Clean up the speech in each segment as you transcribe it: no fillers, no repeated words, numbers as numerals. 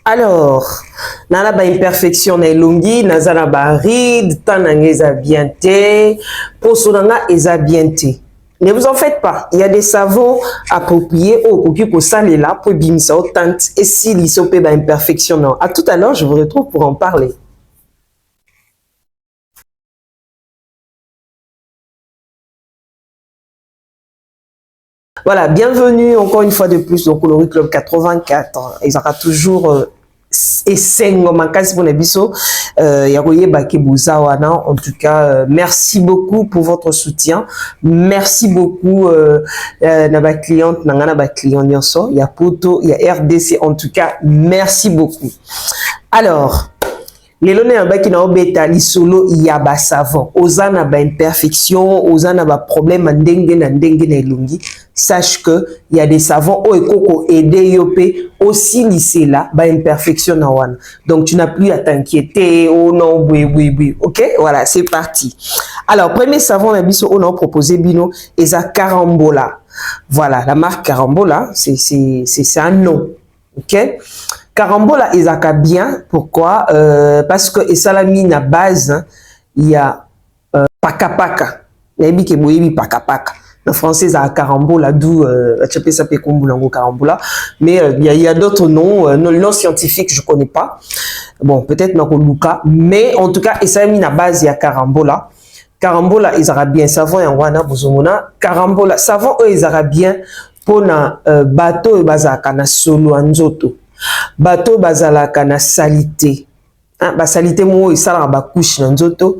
Alors, nana ba imperfection na elongi, nazana ba ride, tananga eza bien te, posonanga eza bien te. Ne vous en faites pas, il y a des savons appropriés au koki ko salela pour bimisa au tante et si l'isope ba imperfection non. À tout à l'heure, je vous retrouve pour en parler. Voilà, bienvenue encore une fois de plus au Coloris Club 84. Ils auront toujours en tout cas, merci beaucoup pour votre soutien. Merci beaucoup na cliente, na client nyonso, il y a Poto, il y a RDC. En tout cas, merci beaucoup. Alors, les lois en bas qui n'ont pas li solo yaba savant, osana ba imperfection, osana ba problème ndenge na elongi. Sache que il y a des savants au ekoko aider yopé aussi lycée là ba imperfection na wana. Donc tu n'as plus à t'inquiéter. Oh non, oui. OK? Voilà, c'est parti. Alors, premier savon na biso on a proposé bino eza Carambola. Voilà, la marque Carambola, c'est un nom. OK? Carambola ezaka bien, pourquoi? Parce que esalami na base, il y a pakapaka. Nayebi ke boyebi pakapaka. En français, ça a Carambola, d'où ça peut Carambola. Mais il y a d'autres noms, non scientifiques, je connais pas. Bon, peut-être Nakoluka, mais en tout cas, esalami na base, il y a Carambola. Carambola, ezaka bien savon et wana bozomona. Carambola, savon ezaka bien pour na bateau et bazaka na solo nzoto. Bateau bazalaka na salité. Ba salité mo isala ba couche na nzoto.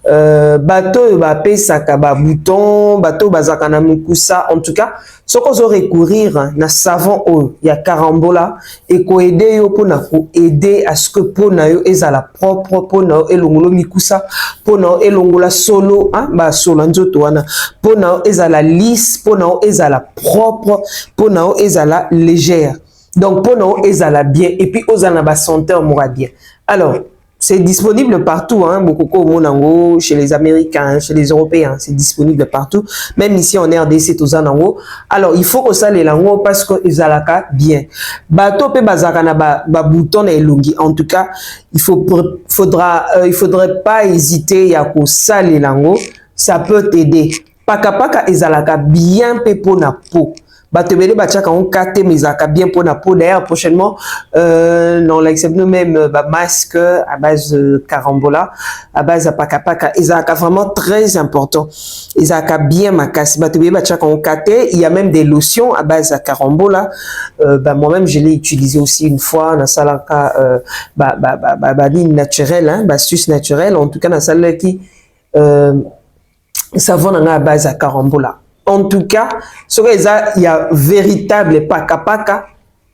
Bateau ba pesaka ba bouton, bateau bazaka na mukusa. En tout cas, ce qu'on doit recourir na savon o ya Carambola et ko aider yo pour na ko aider à ce que pour na yo ezala propre, pour na elongolo mikusa, pour na elongola solo, ba solo nzoto wana, pour na ezala lisse, pour na ezala propre, pour na ezala légère. Donc, pour nous, ezala bien. Et puis, ozana ba senteur moura bien. Alors, c'est disponible partout, hein, beaucoup au Monango, chez les Américains, chez les Européens, c'est disponible partout. Même ici en RDC, tout ça, alors, il faut que ça les lango parce que ezalaka bien. Bateau pe bazaka na ba bouton na elongi. En tout cas, il faudrait pas hésiter à ko ça les lango. Ça peut t'aider. Paka ezalaka bien pe pour na peau. Batebele bachaka on kate mezaka bien pour la peau. D'ailleurs prochainement non l'accepte même masque à base de Carambola, à base de pakapaka, ezaka vraiment très important. Ezaka bien makasi. Batebele bachaka on kate, il y a même des lotions à base de Carambola. Moi-même je l'ai utilisé aussi une fois dans salaka ligne naturelle, hein, astuce naturelle. En tout cas dans salle qui savon à base de Carambola. En tout cas, il y a véritable pakapaka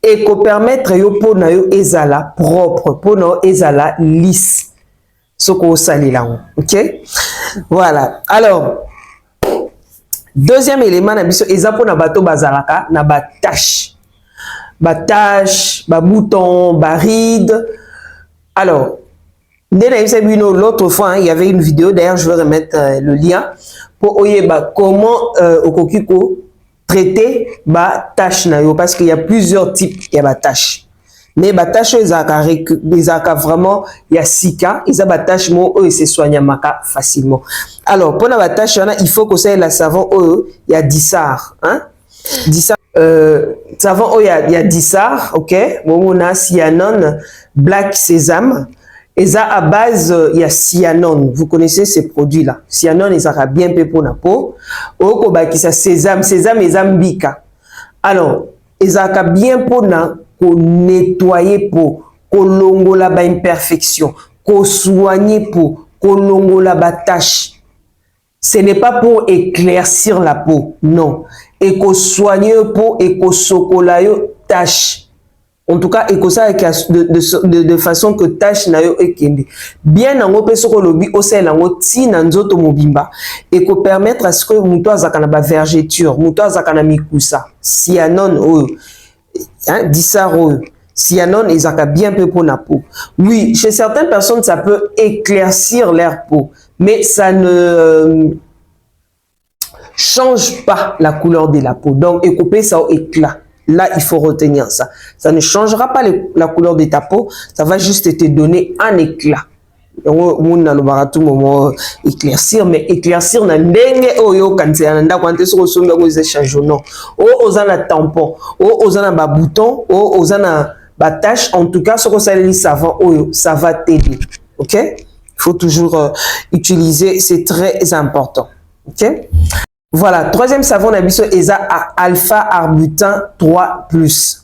et qu'on permettre yo pour na yo ezala propre, pour na ezala lisse. Ce qu'on sali là, ok? Voilà. Alors, deuxième élément na biso eza pour na bato bazalaka na ba tache, ba bouton, ba ride. Alors, l'autre fois, il y avait une vidéo, d'ailleurs je vais remettre le lien pour oyeba comment okokiko traiter ba tâche na yo parce qu'il y a plusieurs types il y a ba tâche. Mais ba tâche ezaka vraiment il y a 6 cas, ils a ba tâche mo et se soigna maka facilement. Alors pour la ba tâche il faut que ça la savon il y a Dissar, hein? Dissar savon il y a Dissar, OK? Bon on a cyanone, black sésame. Et ça à base, il y a cyanone. Vous connaissez ces produits-là. Cyanone, ils ont bien peu pour la peau. Au qui ça sésame et zambika. Alors, ils ont bien pour nettoyer peau, qu'on longola ba imperfection, qu'on soigne peau, qu'on longola ba tache. Ce n'est pas pour éclaircir la peau, non. Et qu'on soigne peau et qu'on sokola yo tache. En tout cas, et que ça de façon que tâche na yo ekende. Bien en peso ko lobi osel ngo ti na nzoto mobimba et que permettre à ce que muto azakana ba vergeture, muto azakana mikusa, cyanone hein, Dissaro, cyanone ezaka bien peu pour la peau. Oui, chez certaines personnes ça peut éclaircir leur peau, mais ça ne change pas la couleur de la peau. Donc, écouper ça au éclat. Là, il faut retenir ça. Ça ne changera pas la couleur de ta peau, ça va juste te donner un éclat. On a le tout moment éclaircir, mais éclaircir na ndenge oyo kanti anda kwante so somba ko changeant. O ozana tampon, o ozana ba bouton, o ozana ba tache, en tout cas ce que ça les savant oyo, ça va t'aider. OK? Il faut toujours utiliser, c'est très important. OK? Voilà, troisième savon nabiso eza alpha arbutin 3+.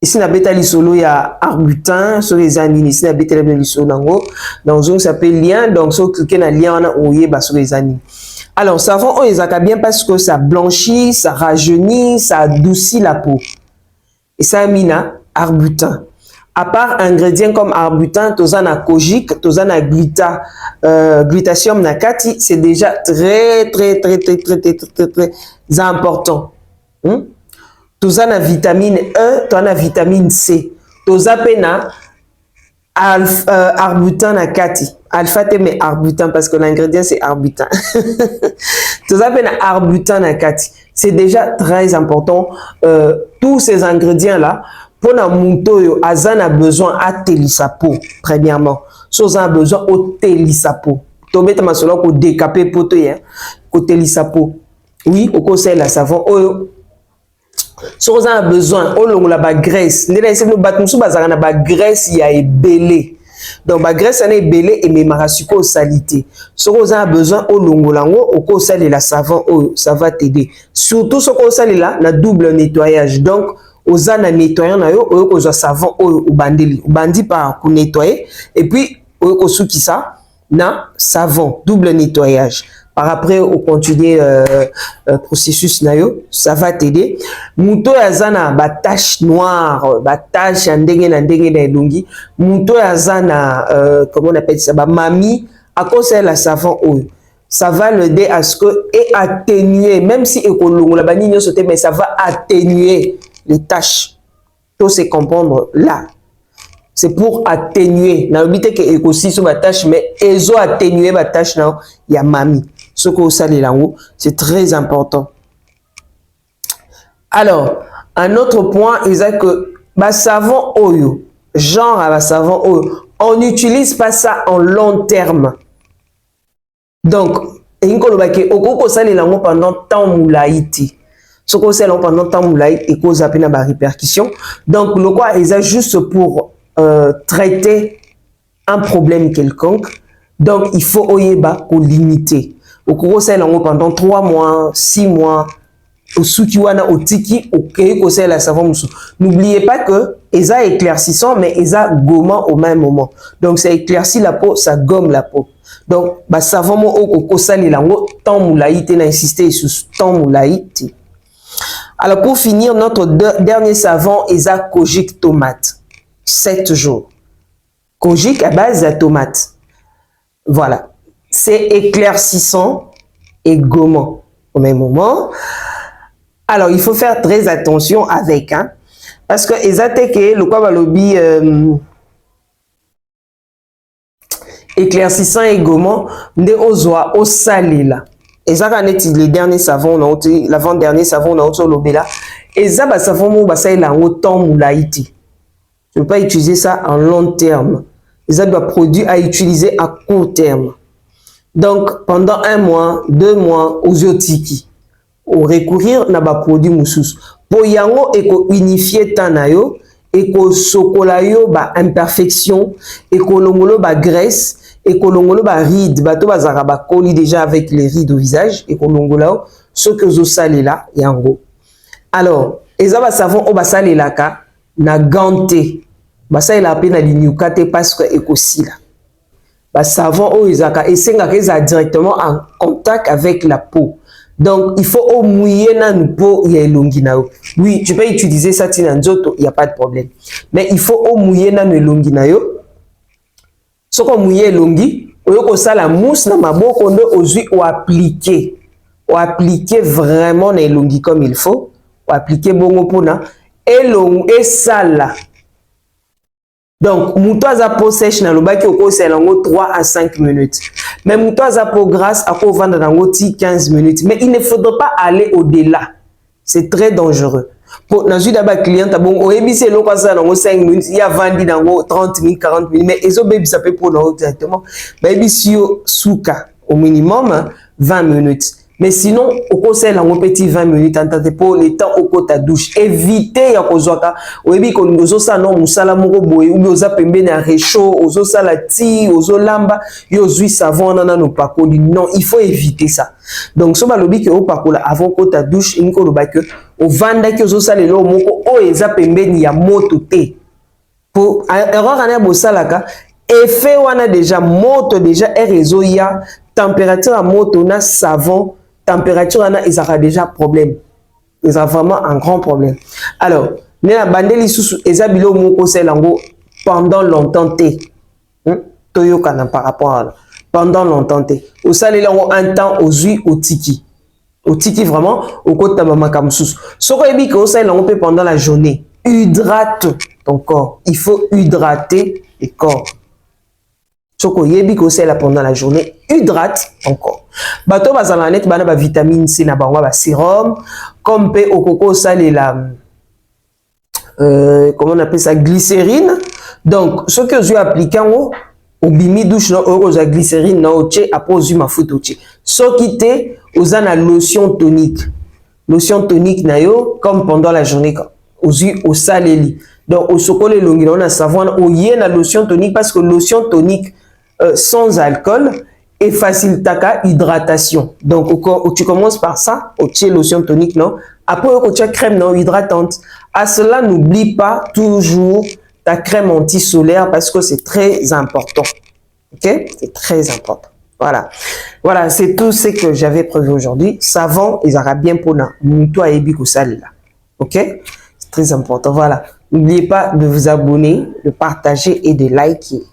Ici na beta lisolo ya arbutin sur les anines, ici na beta lisolo nango dans un s'appelle lien, donc si vous cliquez na lien on a oyeba sur les anines. Alors savon oh ezaka bien parce que ça blanchit, ça rajeunit, ça adoucit la peau. Et ça mina arbutin. À part ingrédients comme arbutin, tozana kojique, tozana glutathium nakati, c'est déjà très important. Tozana vitamine E, tozana vitamine C. Tozapena arbutin nakati. Alpha te mais arbutin parce que l'ingrédient c'est arbutin. Tozapena arbutin nakati. C'est déjà très important. Tous ces ingrédients là. Pour na mutoyo, azan a besoin à teli sa peau, premièrement. Soza a besoin au teli sa peau. Tobeta masolo ko décaper poto ya, ko teli sa peau. Oui, au conseil la savon oyo. Soza a besoin au longo la ba graisse. Ndela ese no batmusu bazaka na ba graisse ya ebelé. Donc ba graisse na ebelé et memara suko salité. Soza a besoin au longo lango au conseil la savon oyo, ça va t'aider. Surtout ce conseil là na double nettoyage. Donc ozana nettoyant na yo oyo kozwa savon oyo ubandeli ubandi par pour nettoyer et puis oyo kosuki ça na savon double nettoyage par après au continuer processus na yo ça va t'aider muto yazana ba tache noire ba tache ndenge na elongi muto yazana comment on appelle ça ba mami à cause de la savon oyo ça va l'aider à ce que et atténuer même si ekolongola ba nini sote mais ça va atténuer les tâches, tout se comprendre là. C'est pour atténuer. Na obité que écosi sur ma tâche, mais ezo atténuer ma tâche là, il y a mami. Ce que vous savez là haut, c'est très important. Alors, un autre point, c'est que ba savon oyo, genre à ba savon oyo, on n'utilise pas ça en long terme. Donc, inkolobake okoko sali là pendant temps moulaïti. Ce qu'on sait pendant temps moulay et cause à peine à répercussion. Donc, le quoi est juste pour traiter un problème quelconque. Donc, il faut oyeba pour limiter. Au cours de pendant 3 mois, 6 mois, au soukiwana, au tiki, au kei la savon moussou. N'oubliez pas que esa éclaircissant, mais esa gommant au même moment. Donc, ça éclaircit la peau, ça gomme la peau. Donc, bah savon mo au kosali lango temps moulay, t'es insisté sur temps moulay. Alors, pour finir, notre dernier savon est à kojique tomate. 7 jours. Kojique à base de tomate. Voilà. C'est éclaircissant et gommant au même moment. Alors, il faut faire très attention avec. Hein, parce que le quoi va lobby éclaircissant et gommant, de ozoa au salé là. Et ça, les derniers savons, l'avant-dernier savon, on a aussi l'obéla. Et ça, bah, savon, bah, ça, il a autant moulaïti. Je ne peux pas utiliser ça en long terme. Et ça doit produire à utiliser à court terme. Donc, pendant 1 mois, 2 mois, aux yotiki, au recourir, n'a pas produit moussous. Pour yango, et ko unifier tanayo, et ko sokolayo, bah, imperfection, et ko longolo, bah, graisse, et kolongolo ba ride bato bazaka ba koli déjà avec les rides au visage et kolongolo ce que zo salé là yango. Alors eza ba savon o ba salé là ka na ganté ba salé la pe na linyukate parce que ekosi là ba savon o ezaka esenga keza directement en contact avec la peau. Donc il faut au mouiller na peau ya elongi na yo. Oui, tu peux utiliser ça tina nzoto, il y a pas de problème. Mais il faut au mouiller na elongi na yo. Ce qu'on mouille longi, on a la mousse na maboko nde ozui ou appliquer vraiment na longi comme il faut, ou appliquer bongo pona et long et sale. Donc muto za peau sèche na lobaki oko selango 3 à 5 minutes. Mais muto za peau grasse à ko vendre nango 15 minutes, mais il ne faudra pas aller au-delà. C'est très dangereux. Pour na juda ba client bon o ebise lo kwa ça dans 5 minutes, il y a vendu dans 30 minutes, 40 minutes, mais ezo baby ça peut pour nous directement. Baby sio souka au minimum 20 minutes. Mais sinon, au conseil, là, on petit 20 minutes, en pour le temps au côté ta douche. Évitez, ya kozwaka, oyebi ko ngozo sa non, musala moko boye, ou oza pembe na réchaud, ozo sala ti, ozo lamba, yo zui savon nana no pakoli. Non, il faut éviter ça. Donc, so ba lobi ke o pakola avant ko ta douche, inko lo ba ke, o vanda ki ozo sala lo moko, o eza pembe ni ya moto te. Pour, erreur ane bo salaka, effet wana déjà, moto déjà, réseau ya, température à moto na savon, température ils aura déjà problème. Ils ont vraiment un grand problème. Alors, ne la bandeli sous ezabilo moko selango pendant longtemps té. Toyo kana par rapport à pendant longtemps té. Au salé lango un temps aux huiles au tiki. Au tiki vraiment au côté mama comme sous. Soko ebi ko salé lango pendant la journée. Hydrate ton corps. Il faut hydrater le corps. Soko yebi ko sela pendant la journée, hydrate encore. Bato bazala net bana ba vitamine C na bango ba sérum, comme pe okoko sale la comment on appelle ça, glycérine. Donc ce que je appliquer au bimi douche na oza glycérine na oche après ma foot oche. So kité oza na lotion tonique. Lotion tonique na yo comme pendant la journée au saleli. Donc au sokole longi on a savon au yé na lotion tonique parce que lotion tonique sans alcool et facile taka hydratation. Donc tu commences par ça, tu lotion tonique non. Après tu as crème non hydratante. À cela n'oublie pas toujours ta crème anti-solaire parce que c'est très important. OK? C'est très important. Voilà. Voilà, c'est tout ce que j'avais prévu aujourd'hui. Savon, ils auront bien pour nous. Toi et Bikou Sal là. OK? C'est très important. Voilà. N'oubliez pas de vous abonner, de partager et de liker.